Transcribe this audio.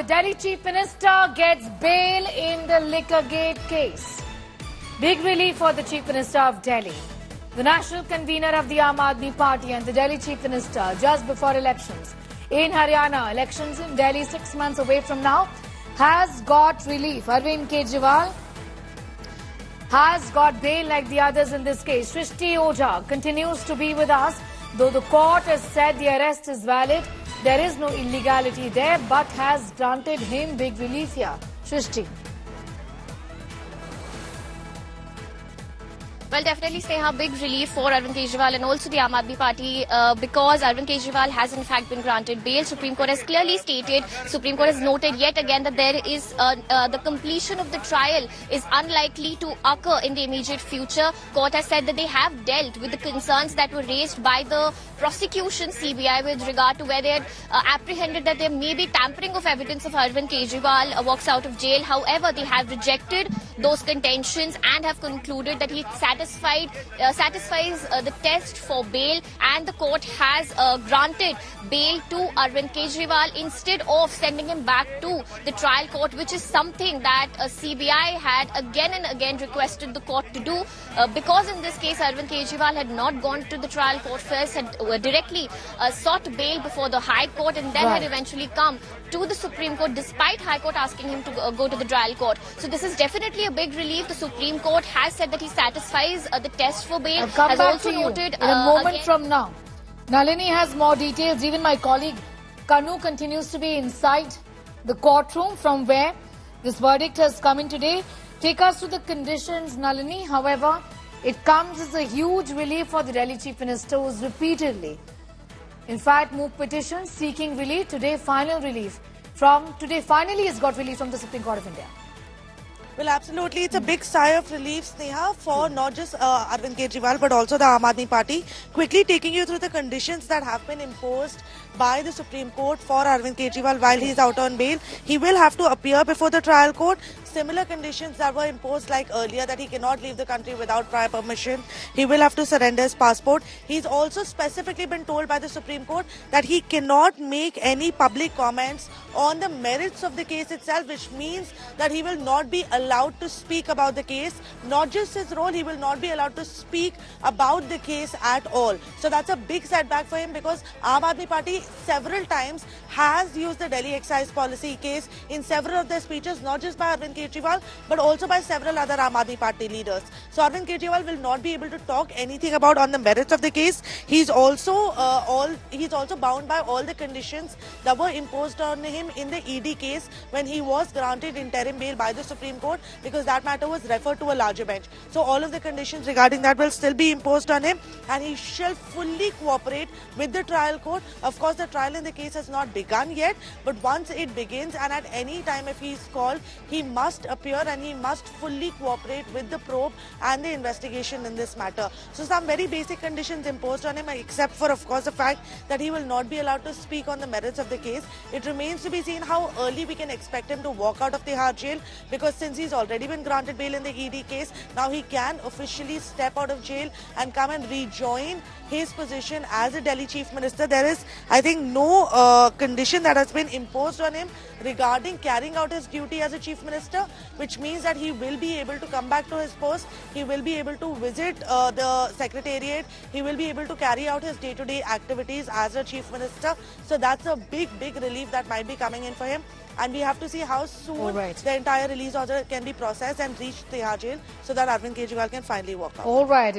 the Delhi Chief Minister gets bail in the Liquorgate case. Big relief for the Chief Minister of Delhi. The national convener of the Aam Aadmi Party and the Delhi Chief Minister just before elections. In Haryana, elections in Delhi 6 months away from now, has got relief. Arvind Kejriwal has got bail like the others in this case. Shrishti Ojha continues to be with us. Though the court has said the arrest is valid, there is no illegality there, but has granted him big relief here. Shrishti. Well, definitely, Sneha, big relief for Arvind Kejriwal and also the Aam Aadmi Party because Arvind Kejriwal has in fact been granted bail. Supreme Court has clearly stated, Supreme Court has noted yet again that there is the completion of the trial is unlikely to occur in the immediate future. Court has said that they have dealt with the concerns that were raised by the prosecution CBI with regard to where they had apprehended that there may be tampering of evidence of Arvind Kejriwal walks out of jail. However, they have rejected those contentions and have concluded that he satisfies the test for bail, and the court has granted bail to Arvind Kejriwal instead of sending him back to the trial court, which is something that CBI had again and again requested the court to do because in this case Arvind Kejriwal had not gone to the trial court first, had directly sought bail before the High Court and then had eventually come to the Supreme Court despite High Court asking him to go to the trial court. So this is definitely a big relief. The Supreme Court has said that he satisfies the test for bail. I'll come has back also to you noted in a moment again, from now. Nalini has more details. Even my colleague Kanu continues to be inside the courtroom from where this verdict has come in today. Take us to the conditions, Nalini. However, it comes as a huge relief for the Delhi Chief Minister, who has repeatedly, in fact, moved petitions seeking relief. Today, final relief from today. Finally, has got relief from the Supreme Court of India. Well, absolutely. It's a big sigh of relief, Sneha, for not just Arvind Kejriwal, but also the Aam Aadmi Party. Quickly taking you through the conditions that have been imposed by the Supreme Court for Arvind Kejriwal while he is out on bail. He will have to appear before the trial court. Similar conditions that were imposed like earlier, that he cannot leave the country without prior permission. He will have to surrender his passport. He's also specifically been told by the Supreme Court that he cannot make any public comments on the merits of the case itself, which means that he will not be allowed to speak about the case. Not just his role, he will not be allowed to speak about the case at all. So that's a big setback for him because Aam Aadmi Party several times has used the Delhi excise policy case in several of their speeches, not just by Arvind Kejriwal, but also by several other Aam Aadmi Party leaders. So Arvind Kejriwal will not be able to talk anything about on the merits of the case. He's also bound by all the conditions that were imposed on him in the ED case when he was granted interim bail by the Supreme Court, because that matter was referred to a larger bench. So all of the conditions regarding that will still be imposed on him, and he shall fully cooperate with the trial court. Of course, the trial in the case has not begun yet, but once it begins, and at any time if he is called, he must appear and he must fully cooperate with the probe and the investigation in this matter. So some very basic conditions imposed on him, except for, of course, the fact that he will not be allowed to speak on the merits of the case. It remains to be seen how early we can expect him to walk out of Tihar jail, because since he's already been granted bail in the ED case, now he can officially step out of jail and come and rejoin his position as a Delhi Chief Minister. There is, I think, no condition that has been imposed on him regarding carrying out his duty as a Chief Minister, which means that he will be able to come back to his post, he will be able to visit the Secretariat, he will be able to carry out his day-to-day activities as a Chief Minister. So that's a big relief that might be coming in for him. And we have to see how soon the entire release order can be processed and reach Tihar jail so that Arvind Kejriwal can finally walk out. All right.